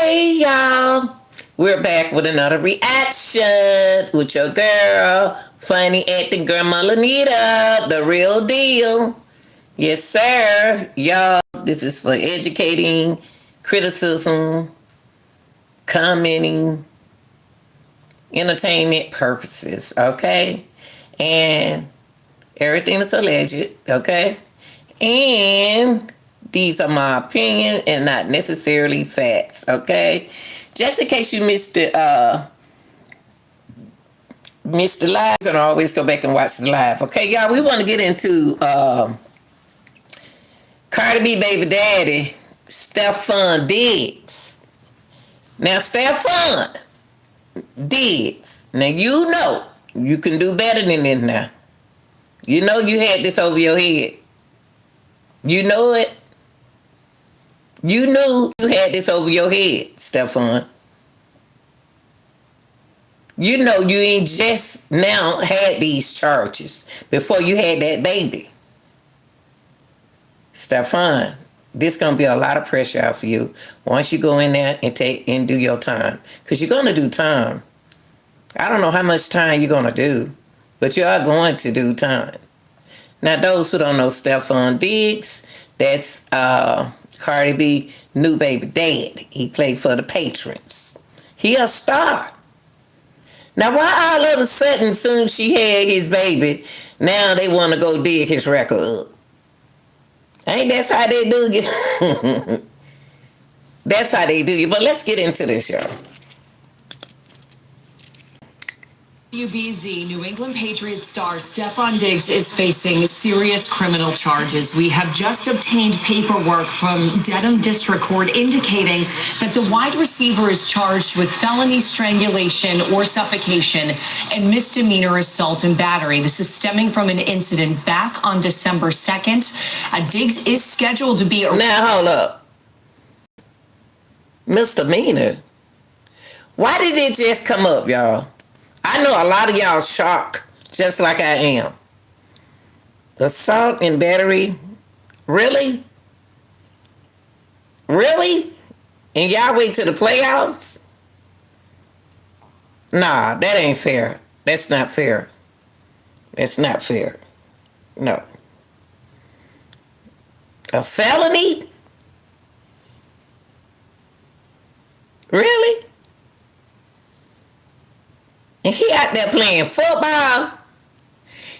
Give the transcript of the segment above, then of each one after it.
Hey y'all, we're back with another reaction with your girl, funny acting grandma Lanita, the real deal. Yes sir, y'all, this is for educating, criticism, commenting, entertainment purposes, okay? And everything is alleged, okay? And these are my opinion and not necessarily facts, okay? Just in case you missed the live, you can always go back and watch the live, okay, y'all? We want to get into Cardi B baby daddy, Stefon Diggs. Now, Stefon Diggs. Now, you know you can do better than this now. You know you had this over your head. You know it. You knew you had this over your head, Stefon. You know you ain't just now had these charges before you had that baby. Stefon, this gonna be a lot of pressure out for you once you go in there and do your time. Because you're gonna do time. I don't know how much time you're gonna do, but you are going to do time. Now, those who don't know Stefon Diggs, that's Cardi B new baby dad. He played for the Patriots. He a star. Now, why all of a sudden, soon she had his baby, now they want to go dig his record up? Ain't that's how they do you? That's how they do you. But let's get into this, y'all. WBZ New England Patriots star Stefon Diggs is facing serious criminal charges. We have just obtained paperwork from Dedham District Court indicating that the wide receiver is charged with felony strangulation or suffocation and misdemeanor assault and battery. This is stemming from an incident back on December 2nd. Diggs is scheduled to be... Now, hold up. Misdemeanor? Why did it just come up, y'all? I know a lot of y'all shocked, just like I am. Assault and battery? Really? Really? And y'all wait till the playoffs? Nah, that ain't fair. That's not fair. That's not fair. No. A felony? Really? And he out there playing football.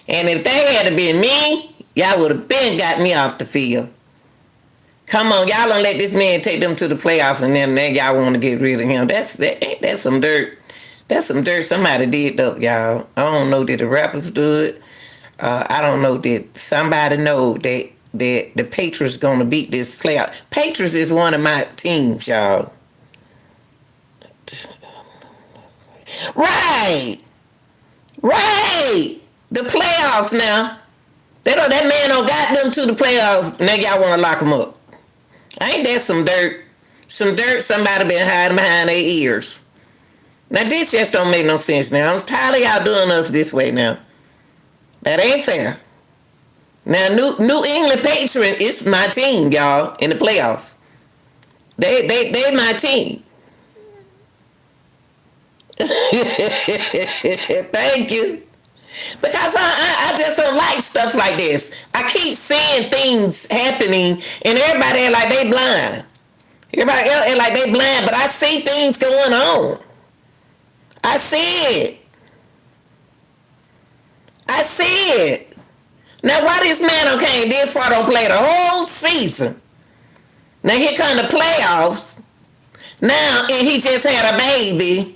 And if they had been me, y'all would have been got me off the field. Come on, y'all don't let this man take them to the playoffs and then y'all want to get rid of him. That's some dirt. That's some dirt somebody did up, y'all. I don't know that the rappers do it. I don't know that somebody know that the Patriots gonna beat this playoff. Patriots is one of my teams, y'all. Right. The playoffs now. That man don't got them to the playoffs. Now y'all want to lock him up. Ain't that some dirt? Some dirt somebody been hiding behind their ears. Now this just don't make no sense now. I'm tired of y'all doing us this way now. That ain't fair. Now New England Patriots is my team, y'all, in the playoffs. They my team. Thank you. Because I just don't like stuff like this. I keep seeing things happening and everybody act like they blind. Everybody else act like they blind, but I see things going on. I see it. Now why this man okay this far don't play the whole season? Now here come the playoffs. Now and he just had a baby.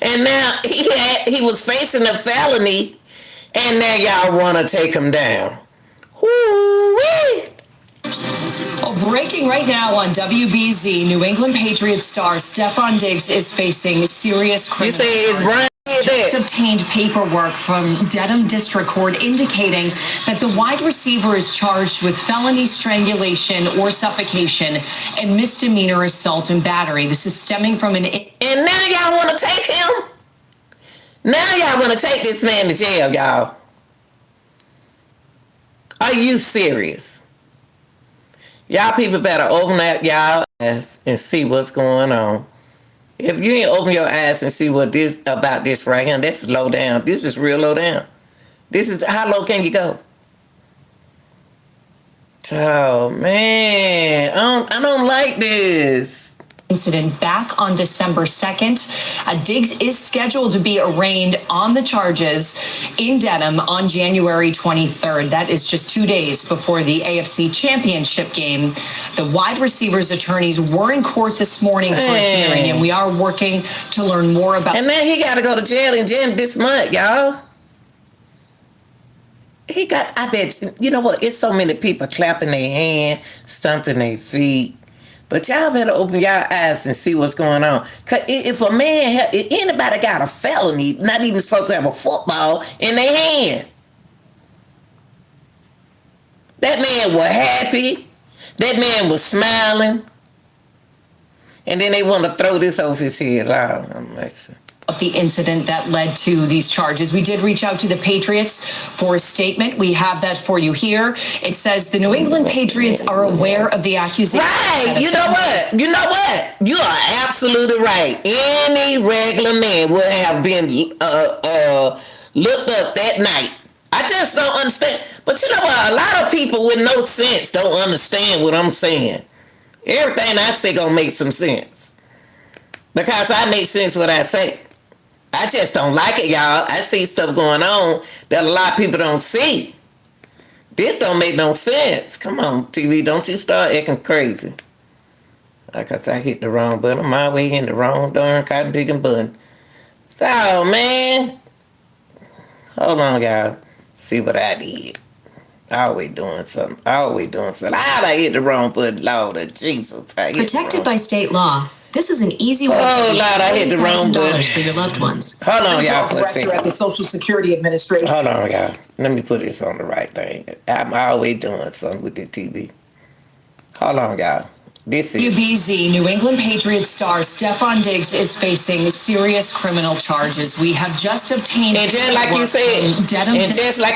And now he was facing a felony, and now y'all want to take him down. Woo-wee. Breaking right now on WBZ, New England Patriots star Stefon Diggs is facing serious criminal charges. You say it's Brian? Just obtained paperwork from Dedham District Court indicating that the wide receiver is charged with felony strangulation or suffocation and misdemeanor assault and battery. This is stemming from an... And now y'all want to take him? Now y'all want to take this man to jail, y'all? Are you serious? Y'all people better open up y'all eyes and see what's going on. If you ain't open your eyes and see what this about this right here, that's low down. This is real low down. This is how low can you go? Oh man, I don't like this. Incident back on December 2nd. Diggs is scheduled to be arraigned on the charges in Dedham on January 23rd. That is just 2 days before the AFC Championship game. The wide receivers' attorneys were in court this morning for a hearing, and we are working to learn more about. And then he got to go to jail in Jan this month, y'all. I bet, you know what, it's so many people clapping their hand, stomping their feet. But y'all better open your eyes and see what's going on. Cause if a man, if anybody got a felony, not even supposed to have a football in their hand. That man was happy. That man was smiling. And then they want to throw this over his head. Oh, I'm like, the incident that led to these charges. We did reach out to the Patriots for a statement. We have that for you here. It says the New England Patriots are aware of the accusation. Right. You know what? You are absolutely right. Any regular man would have been looked up that night. I just don't understand. But you know what? A lot of people with no sense don't understand what I'm saying. Everything I say gonna make some sense. Because I make sense what I say. I just don't like it, y'all. I see stuff going on that a lot of people don't see. This don't make no sense. Come on, TV, don't you start acting crazy. Like I said, I hit the wrong button. I'm always hitting the wrong darn cotton picking button. So, man. Hold on, y'all. See what I did. Always doing something. How'd I hit the wrong button? Lord of Jesus. Protected by state law. This is an easy way to Lord, I hit the wrong button. for your loved ones. Hold on, y'all, for a second. Director at the Social Security Administration. Hold on, y'all. Let me put this on the right thing. I'm always doing something with the TV. Hold on, y'all. This is WBZ New England Patriots star Stefon Diggs is facing serious criminal charges. We have just obtained. And just like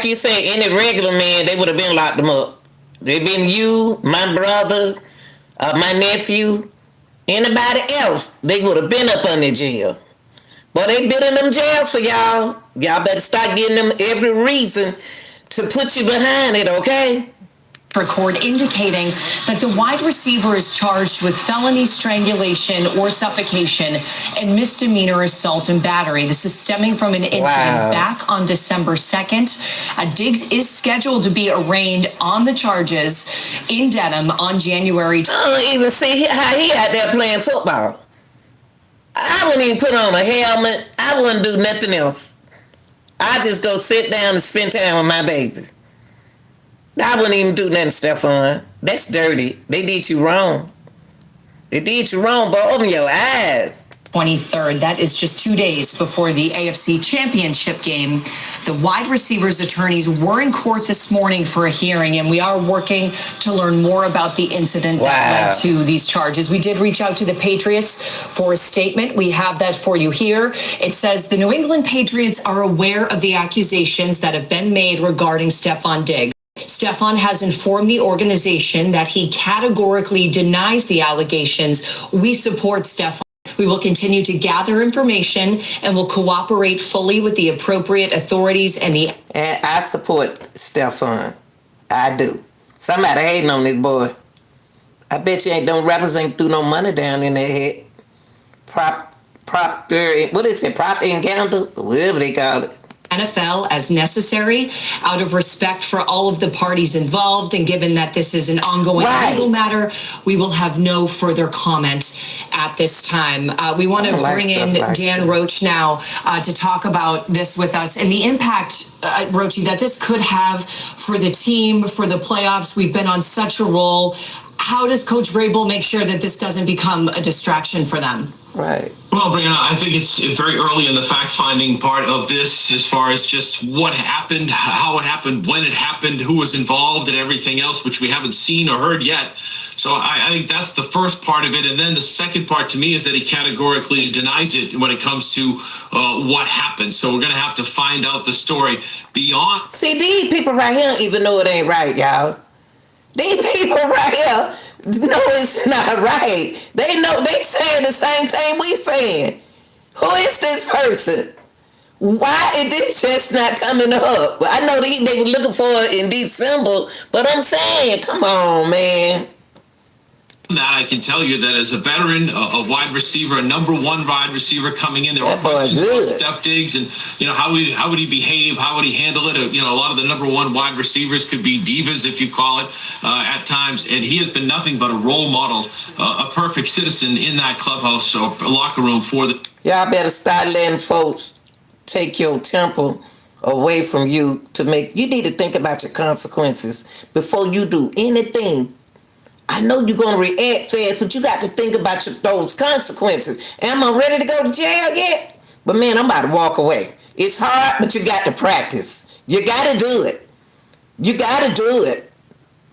you said, any regular man, they would have been locked them up. They been you, my brother, my nephew. Anybody else, they would have been up under jail. But they building them jails for y'all. Y'all better start getting them every reason to put you behind it, okay? Record indicating that the wide receiver is charged with felony strangulation or suffocation and misdemeanor assault and battery. This is stemming from an incident back on December 2nd. Diggs is scheduled to be arraigned on the charges in Dedham on January 20th. I don't even see how he out there playing football. I wouldn't even put on a helmet. I wouldn't do nothing else. I just go sit down and spend time with my baby. I wouldn't even do nothing, Stefon. That's dirty. They did you wrong. They did you wrong, but open your eyes. 23rd. That is just 2 days before the AFC Championship game. The wide receivers' attorneys were in court this morning for a hearing, and we are working to learn more about the incident that led to these charges. We did reach out to the Patriots for a statement. We have that for you here. It says the New England Patriots are aware of the accusations that have been made regarding Stefon Diggs. Stefon has informed the organization that he categorically denies the allegations. We support Stefon. We will continue to gather information and will cooperate fully with the appropriate authorities and I support Stefon. I do. Somebody hating on this boy. I bet you don't represent through no money down in their head. What is it? Procter and Gamble? Whatever they call it. NFL as necessary out of respect for all of the parties involved, and given that this is an ongoing legal matter, we will have no further comment at this time. We want to bring in Dan Roach now to talk about this with us and the impact, Roachy, that this could have for the team, for the playoffs. We've been on such a roll. How does Coach Vrabel make sure that this doesn't become a distraction for them? Right. Well, Brianna, I think it's very early in the fact-finding part of this as far as just what happened, how it happened, when it happened, who was involved, and everything else, which we haven't seen or heard yet. So I think that's the first part of it. And then the second part to me is that he categorically denies it when it comes to what happened. So we're going to have to find out the story beyond. See, these people right here don't even know it ain't right, y'all. These people right here know it's not right. They know they saying the same thing we saying. Who is this person? Why is this just not coming up? I know they were looking for it in December, but I'm saying, come on, man. That I can tell you that as a veteran, a wide receiver, a number one wide receiver coming in, there were questions about Steph Diggs and how would he behave, how would he handle it. A lot of the number one wide receivers could be divas, if you call it, at times, and he has been nothing but a role model, a perfect citizen in that clubhouse or locker room for the. Y'all better start letting folks take your temple away from you to make. You need to think about your consequences before you do anything. I know you're going to react fast, but you got to think about those consequences. Am I ready to go to jail yet? But man, I'm about to walk away. It's hard, but you got to practice. You got to do it. You got to do it.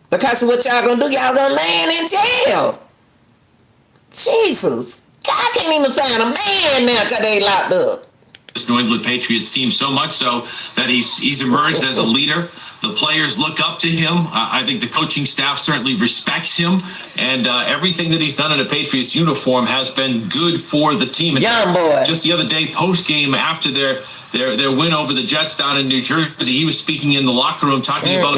Because of what y'all going to do, y'all going to land in jail. Jesus. God can't even find a man now because they locked up. This New England Patriots team, so much so that he's emerged as a leader. The players look up to him. I think the coaching staff certainly respects him, and everything that he's done in a Patriots uniform has been good for the team. And young boy. Just the other day, post game after their win over the Jets down in New Jersey, he was speaking in the locker room talking about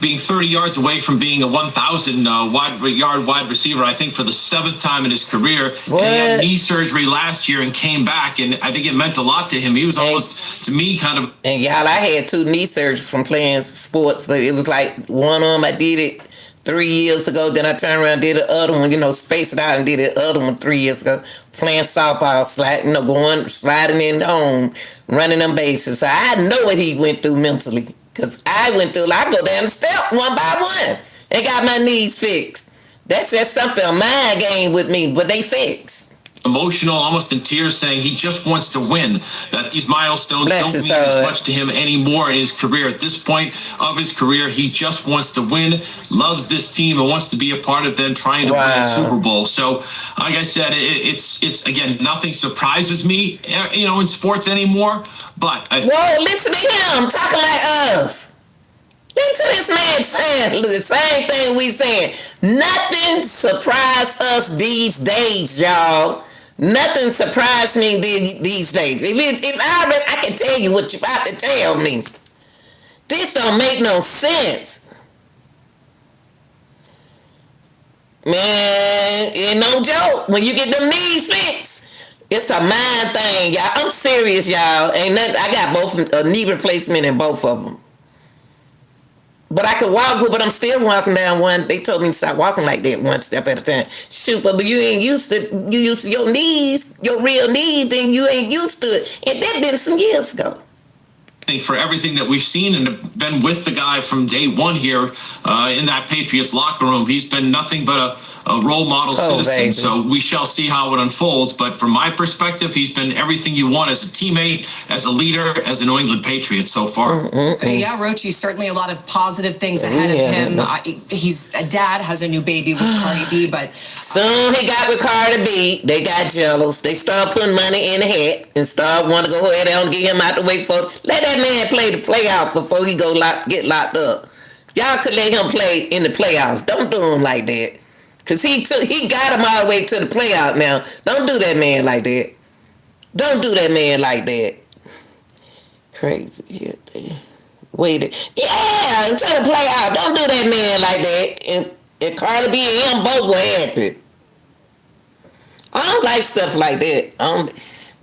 being 30 yards away from being a 1,000 yard wide receiver, I think for the 7th time in his career. What? And he had knee surgery last year and came back, and I think it meant a lot to him. He was almost, to me, kind of. And y'all, I had 2 knee surgeries from playing sports, but it was like one of them I did it 3 years ago. Then I turned around and did the other one, spaced it out and did the other one 3 years ago. Playing softball, sliding in home, running them bases. So I know what he went through mentally. Because I went through, I go down the step one by one and got my knees fixed. That's just something, a mind game with me, but they fixed. Emotional, almost in tears, saying he just wants to win, that these milestones don't mean as much to him anymore in his career. At this point of his career, he just wants to win, loves this team, and wants to be a part of them trying to win a Super Bowl. So, like I said, it's again, nothing surprises me, in sports anymore. But whoa, listen to him talking like us. Listen to this man saying the same thing we saying. Nothing surprises us these days, y'all. Nothing surprised me these days. If I can tell you what you're about to tell me. This don't make no sense. Man, ain't no joke. When you get them knees fixed, it's a mind thing, y'all. I'm serious, y'all. Ain't nothing. I got both a knee replacement in both of them. But I could walk good, but I'm still walking down one. They told me to stop walking like that, one step at a time. Shoot, but you ain't used to, you used to your knees, your real knees, and you ain't used to it. And that been some years ago. I think for everything that we've seen and have been with the guy from day one here in that Patriots locker room, he's been nothing but a role model citizen. Baby. So we shall see how it unfolds. But from my perspective, he's been everything you want as a teammate, as a leader, as a New England Patriot so far. Yeah, Rochi, certainly a lot of positive things ahead of him. He's a dad, has a new baby with Cardi B, but soon he got with Cardi B. They got jealous. They start putting money in the hat and start want to go ahead and get him out the way for. Let that man play the playoff before he get locked up. Y'all could let him play in the playoffs. Don't do him like that. Because he got him all the way to the playoff now. Don't do that man like that. Don't do that man like that. Crazy. Wait. Yeah, to the playoff. Don't do that man like that. And Cardi B and him both were happy. I don't like stuff like that.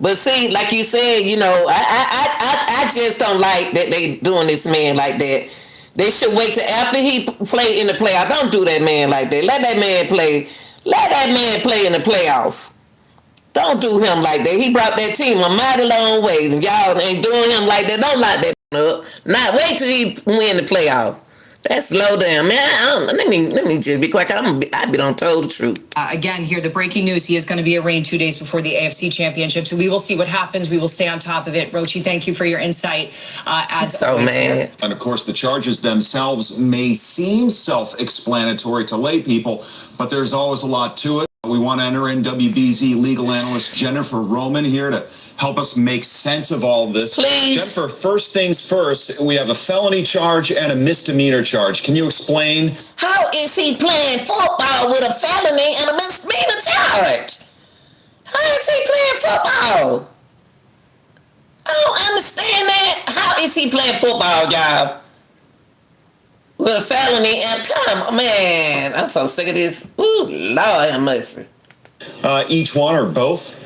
But see, like you said, I just don't like that they doing this man like that. They should wait till after he play in the playoff. Don't do that man like that. Let that man play. Let that man play in the playoff. Don't do him like that. He brought that team a mighty long ways, and y'all ain't doing him like that. Don't lock that up. Not wait till he win the playoff. That's low down, man. Let me just be quiet. I be on told the truth. Again, here the breaking news: he is going to be arraigned 2 days before the AFC Championship. So we will see what happens. We will stay on top of it. Rochi, thank you for your insight. As always, man. And of course, the charges themselves may seem self-explanatory to lay people, but there's always a lot to it. we want to enter in WBZ legal analyst Jennifer Roman here to help us make sense of all this. Please. Jennifer, first things first, we have a felony charge and a misdemeanor charge. Can you explain? How is he playing football with a felony and a misdemeanor charge? How is he playing football? I don't understand that. How is he playing football, y'all? With a felony and come, man. I'm so sick of this. Ooh, Lord have mercy. Each one or both?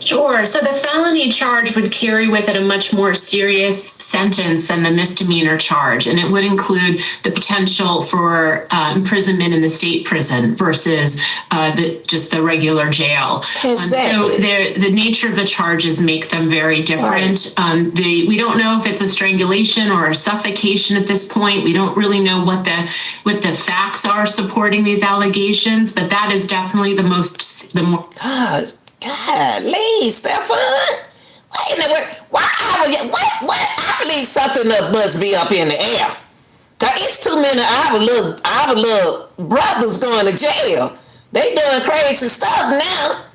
Sure. So the felony charge would carry with it a much more serious sentence than the misdemeanor charge, and it would include the potential for imprisonment in the state prison versus just the regular jail. Exactly. So the nature of the charges make them very different. Right. We don't know if it's a strangulation or a suffocation at this point. We don't really know what the facts are supporting these allegations, but that is definitely the more. Golly, Stefon. Wait a minute. What? I believe something must be up in the air. Cause it's too many of our little brothers going to jail. They doing crazy stuff now.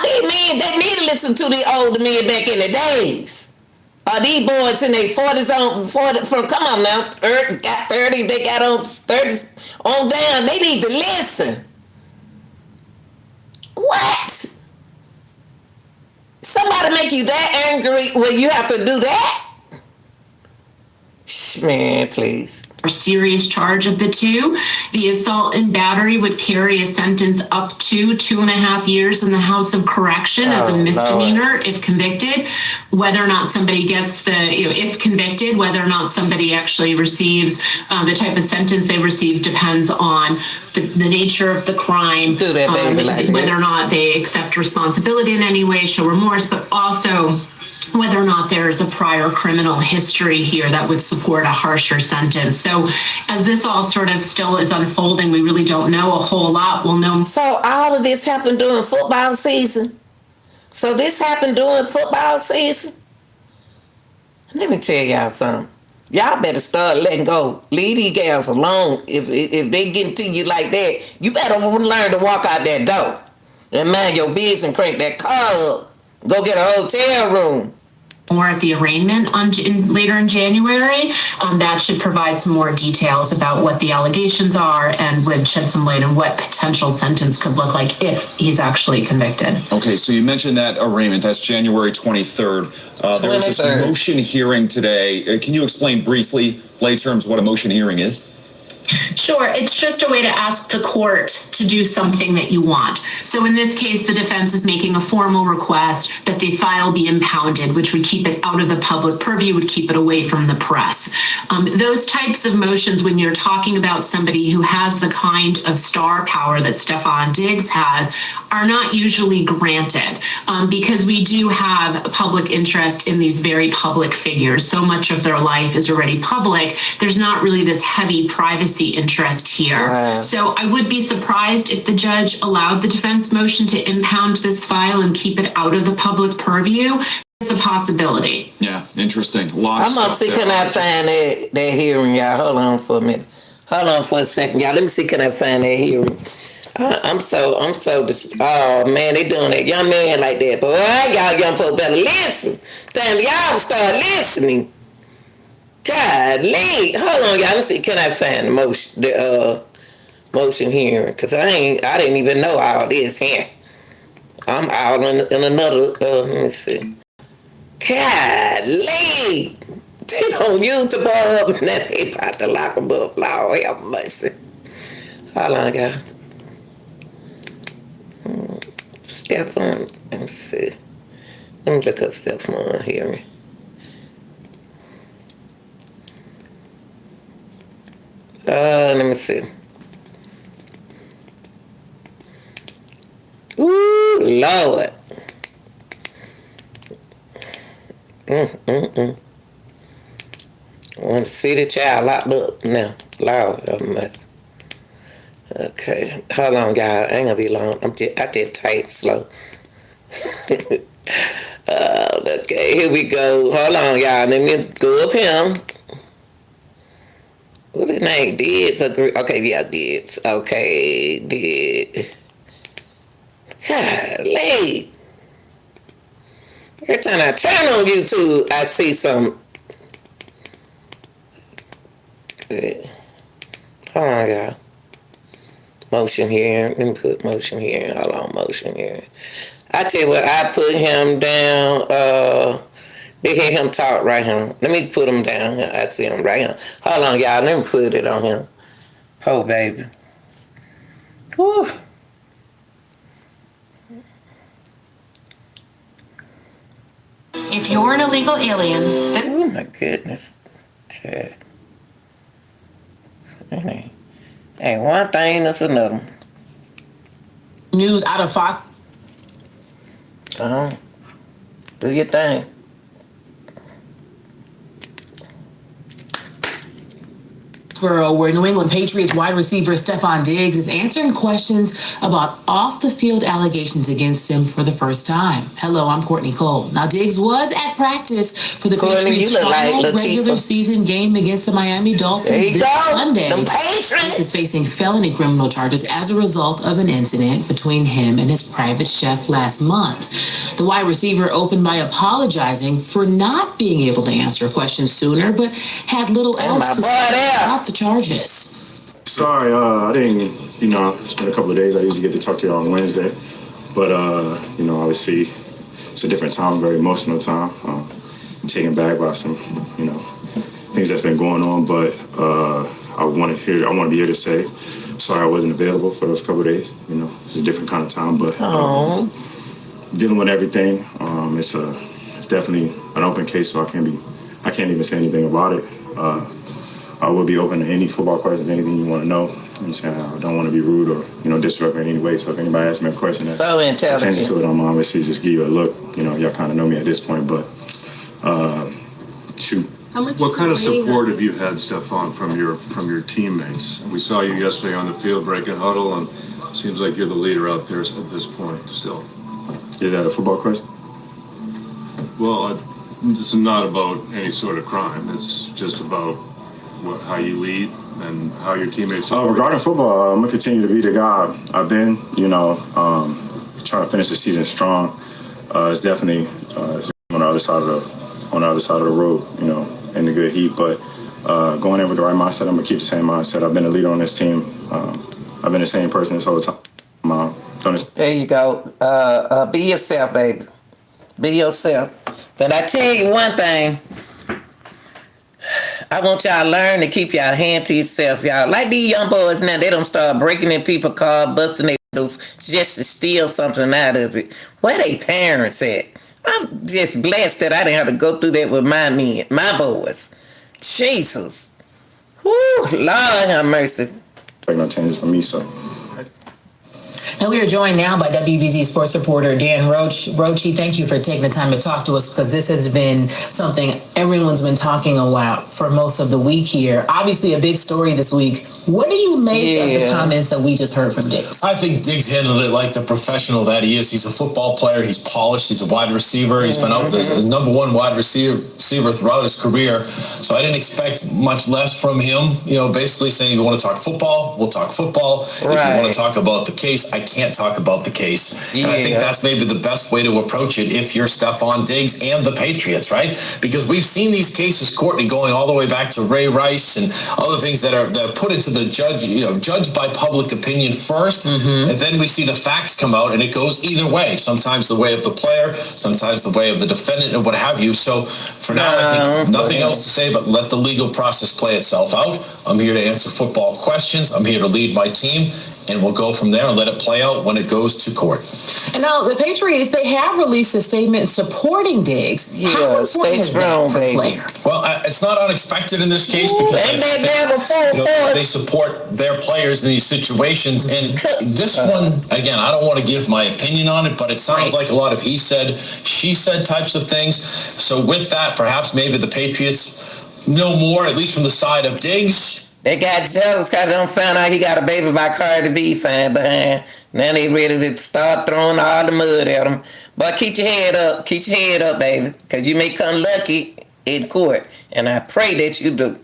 These men, they need to listen to the older men back in the days. These boys in their 40s come on now, got 30, they got on 30s on down. They need to listen. What? Somebody make you that angry when you have to do that? Man, please. Serious charge of the two. The assault and battery would carry a sentence up to 2.5 years in the House of Correction as a misdemeanor if convicted. Whether or not somebody gets if convicted, whether or not somebody actually receives the type of sentence they receive depends on the nature of the crime, whether or not they accept responsibility in any way, show remorse, but also whether or not there is a prior criminal history here that would support a harsher sentence. So as this all sort of still is unfolding, we really don't know a whole lot. We'll know. So all of this happened during football season? So this happened during football season? Let me tell y'all something. Y'all better start letting go. Leave these gals alone. If they get to you like that, you better learn to walk out that door and mind your business and crank that car up. Go get a hotel room. More at the arraignment later in January. That should provide some more details about what the allegations are and would shed some light on what potential sentence could look like if he's actually convicted. Okay, so you mentioned that arraignment. That's January 23rd. There was this motion hearing today. Can you explain briefly, lay terms, what a motion hearing is? Sure. It's just a way to ask the court to do something that you want. So in this case, the defense is making a formal request that the file be impounded, which would keep it out of the public purview, would keep it away from the press. Those types of motions, when you're talking about somebody who has the kind of star power that Stefon Diggs has, are not usually granted because we do have a public interest in these very public figures. So much of their life is already public. There's not really this heavy privacy interest here. Wow. So I would be surprised if the judge allowed the defense motion to impound this file and keep it out of the public purview. It's a possibility. Yeah, interesting. A lot of I'm gonna see, can I find that hearing, y'all? Hold on for a minute. Hold on for a second, y'all. Let me see, can I find that hearing? I'm so oh man, they doing that young man like that. But all right, y'all young folks better listen. Time y'all to start listening. Golly, hold on, y'all. Let me see, can I find the motion hearing? Cause I didn't even know all this here. I'm out in another. Let me see. Golly, they don't use the bulb, and then they about to lock them up. Lord have mercy. Hold on, y'all. Stefon, let me see. Let me look up Stefon hearing. Let me see. Ooh, Lord. I want to see the child locked up now. Lord have mercy. Okay, hold on, y'all. I ain't gonna be long. I just type slow. Okay, here we go. Hold on, y'all. Let me go up here. What's his name? Dids? Okay, yeah, Dids. Okay, Did. golly. Every time I turn on YouTube, I see some. Good. Hold on, y'all. Motion here. Let me put motion here. Hold on, motion here. I tell you what, I put him down. They hear him talk right here. Let me put him down. I see him right here. Hold on, y'all. Let me put it on him. Oh, baby. Whew. If you're an illegal alien, then Oh, my goodness. Ted. Ain't one thing, that's another. news out of Fox. Do your thing. Where New England Patriots wide receiver Stefon Diggs is answering questions about off-the-field allegations against him for the first time. Hello, I'm Courtney Cole. Now, Diggs was at practice for the Patriots' final regular season game against the Miami Dolphins this Sunday. Diggs is facing felony criminal charges as a result of an incident between him and his private chef last month. The wide receiver opened by apologizing for not being able to answer questions sooner, but had little else to say about the charges. Sorry, I didn't, it's been a couple of days. I usually get to talk to you on Wednesday. But, obviously, it's a different time, a very emotional time. I'm taken back by some, things that's been going on. But I want to be here to say, sorry I wasn't available for those couple of days. It's a different kind of time. But dealing with everything, it's definitely an open case, so I can't even say anything about it. I will be open to any football questions, anything you want to know. I'm saying I don't want to be rude or disrupt in any way. So if anybody asks me a question that pertains to it, I'm obviously just give you a look. Y'all kind of know me at this point, but shoot. What kind of support have you had, Stefon, from your teammates? We saw you yesterday on the field breaking huddle, and it seems like you're the leader out there at this point still. Is that a football question? Well, this is not about any sort of crime. It's just about how you lead and how your teammates are. Regarding football, I'm going to continue to be the guy I've been, trying to finish the season strong. It's definitely on the other side of the road, in the good heat. But going in with the right mindset, I'm going to keep the same mindset. I've been a leader on this team. I've been the same person this whole time. There you go. Be yourself, baby. Be yourself. But I tell you one thing. I want y'all to learn to keep y'all hand to yourself, y'all. Like these young boys now, they don't start breaking in people's car, busting their windows just to steal something out of it. Where they parents at? I'm just blessed that I didn't have to go through that with my men, my boys. Jesus. Woo, Lord have mercy. No changes for me, so. And we are joined now by WBZ sports reporter Dan Roach. Roachy, thank you for taking the time to talk to us because this has been something everyone's been talking about for most of the week here. Obviously, a big story this week. What do you make of the comments that we just heard from Diggs? I think Diggs handled it like the professional that he is. He's a football player. He's polished. He's a wide receiver. He's been out there as the number one wide receiver throughout his career. So I didn't expect much less from him. Basically saying, you want to talk football, we'll talk football. Right. If you want to talk about the case, I can't talk about the case. And I think that's maybe the best way to approach it if you're Stefon Diggs and the Patriots, right? Because we've seen these cases, Courtney, going all the way back to Ray Rice and other things that are put into the judged by public opinion first, and then we see the facts come out, and it goes either way. Sometimes the way of the player, sometimes the way of the defendant, and what have you. So for now, I think nothing else to say but let the legal process play itself out. I'm here to answer football questions. I'm here to lead my team. And we'll go from there and let it play out when it goes to court. And now the Patriots, they have released a statement supporting Diggs. Yeah, stay strong, baby. Well, it's not unexpected in this case because they support their players in these situations. And this one, again, I don't want to give my opinion on it, but it sounds like a lot of he said, she said types of things. So with that, perhaps maybe the Patriots know more, at least from the side of Diggs. They got jealous because they don't found out he got a baby by Cardi B fan behind. Now they ready to start throwing all the mud at him. But keep your head up. Keep your head up, baby. Because you may come lucky in court. And I pray that you do.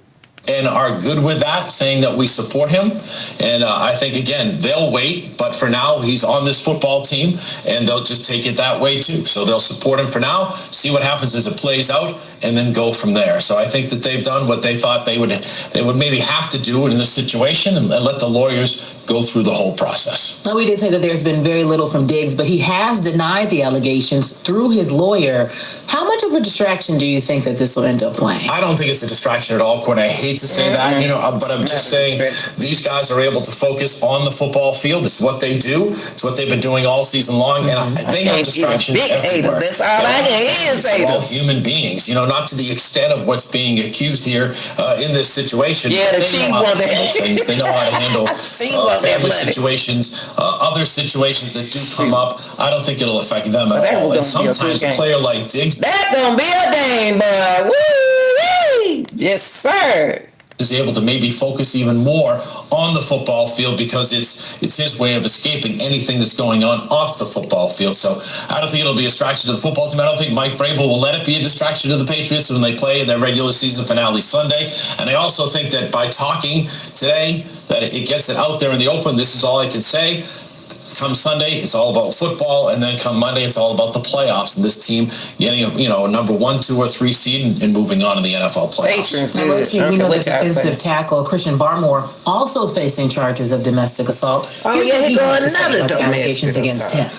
and are good with that, saying that we support him. And I think, again, they'll wait. But for now, he's on this football team, and they'll just take it that way, too. So they'll support him for now, see what happens as it plays out, and then go from there. So I think that they've done what they thought they would maybe have to do in this situation, and let the lawyers go through the whole process. Now, we did say that there's been very little from Diggs, but he has denied the allegations through his lawyer. How much of a distraction do you think that this will end up playing? I don't think it's a distraction at all, Courtney. I hate to say that, but I'm just saying these guys are able to focus on the football field. It's what they do. It's what they've been doing all season long, and they have distractions everywhere. That's all I can hear is haters. All human beings, not to the extent of what's being accused here in this situation. Yeah, the chief want to handle things. They know how to handle family situations, other situations that do come up. I don't think it'll affect them at all. And sometimes a player like Diggs, that's gonna be a game, boy. Woo! Yes, sir. Is able to maybe focus even more on the football field because it's his way of escaping anything that's going on off the football field. So I don't think it'll be a distraction to the football team. I don't think Mike Vrabel will let it be a distraction to the Patriots when they play in their regular season finale Sunday. And I also think that by talking today, that it gets it out there in the open. This is all I can say. Come Sunday, it's all about football, and then come Monday, it's all about the playoffs and this team getting a number 1, 2, or 3 seed and moving on in the NFL playoffs. We know that defensive tackle Christian Barmore also facing charges of domestic assault. Oh, yeah, he got another domestic against him.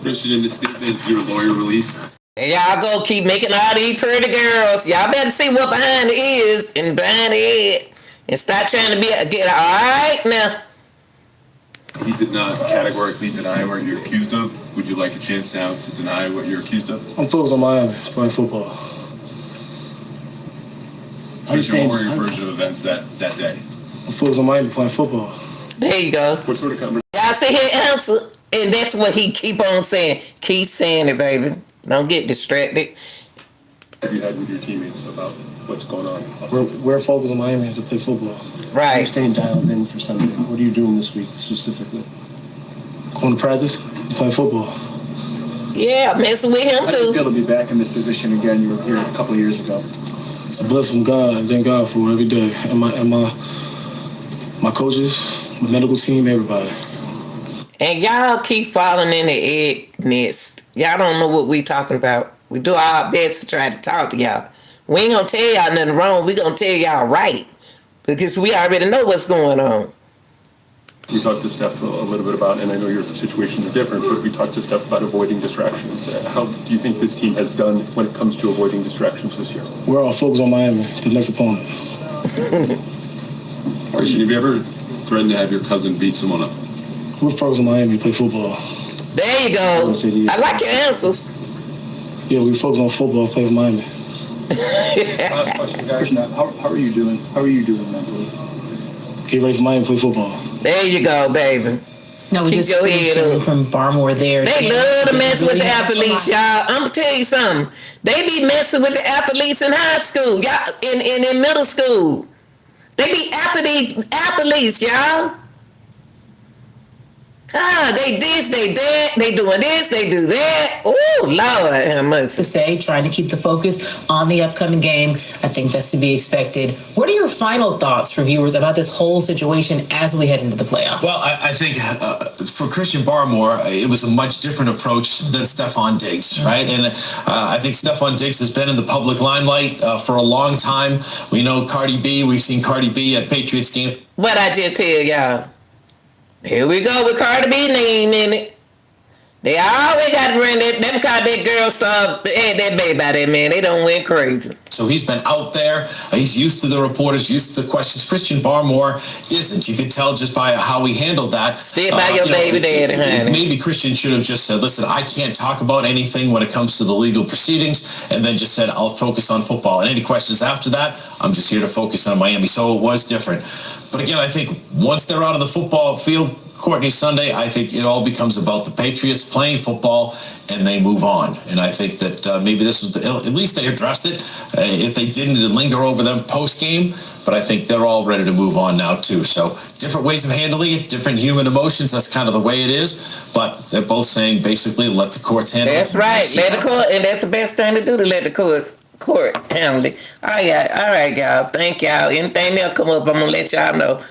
Christian, in the statement your lawyer released. Hey, y'all go keep making all these pretty girls. Y'all better see what behind the ears and behind the head, and stop trying to get all right now. He did not categorically deny what you're accused of. Would you like a chance now to deny what you're accused of? I'm focused on Miami, playing football. What were your version of events that day? I'm focused on Miami, playing football. There you go. What sort of conversation? Y'all see his answer, and that's what he keep on saying. Keep saying it, baby. Don't get distracted. Have you had with your teammates about what's going on? We're focused on Miami to play football. Right. You're staying dialed in for Sunday. What are you doing this week specifically? Going to practice, playing football. Yeah, messing with him How do you too. feel to be back in this position again? You were here a couple of years ago. It's a blessing from God. I thank God for it every day. And my coaches, my medical team, everybody. And y'all keep falling in the egg nest. Y'all don't know what we talking about. We do our best to try to talk to y'all. We ain't gonna tell y'all nothing wrong. We gonna tell y'all right. Because we already know what's going on. We talked to Steph a little bit about, and I know your situations are different, but we talked to Steph about avoiding distractions. How do you think this team has done when it comes to avoiding distractions this year? We're all focused on Miami, the next opponent. Christian, have you ever threatened to have your cousin beat someone up? We're focused on Miami, play football. There you go. I like your answers. Yeah, we focus on football, play with Miami. Last question, guys. How are you doing? How are you doing mentally? Get ready for Miami, play football. There you go, baby. No, we just finished from Barmore there. They love to mess with the athletes, y'all. I'm gonna tell you something. They be messing with the athletes in high school, y'all, in middle school. They be after the athletes, y'all. God, they this, they that, they doing this, they do that. Oh, Lord, have mercy. To say, trying to keep the focus on the upcoming game. I think that's to be expected. What are your final thoughts for viewers about this whole situation as we head into the playoffs? Well, I think for Christian Barmore, it was a much different approach than Stefon Diggs, right? And I think Stefon Diggs has been in the public limelight for a long time. We know Cardi B. We've seen Cardi B at Patriots game. What I just tell y'all. Here we go with Cardi B name in it. They always got to bring that. Them call that girl star had that baby by that man. They don't went crazy. So he's been out there. He's used to the reporters, used to the questions. Christian Barmore isn't. You could tell just by how he handled that. Stick by your baby daddy, honey. Maybe Christian should have just said, listen, I can't talk about anything when it comes to the legal proceedings, and then just said, I'll focus on football. And any questions after that, I'm just here to focus on Miami. So it was different. But again, I think once they're out of the football field, Courtney, Sunday, I think it all becomes about the Patriots playing football, and they move on. And I think that maybe this was at least they addressed it. If they didn't, it'd linger over them post-game. But I think they're all ready to move on now, too. So different ways of handling it, different human emotions. That's kind of the way it is. But they're both saying, basically, let the courts handle it. That's right. Let the court, and that's the best thing to do, to let the courts court handling. All right, y'all. Thank y'all. Anything else come up, I'm gonna let y'all know.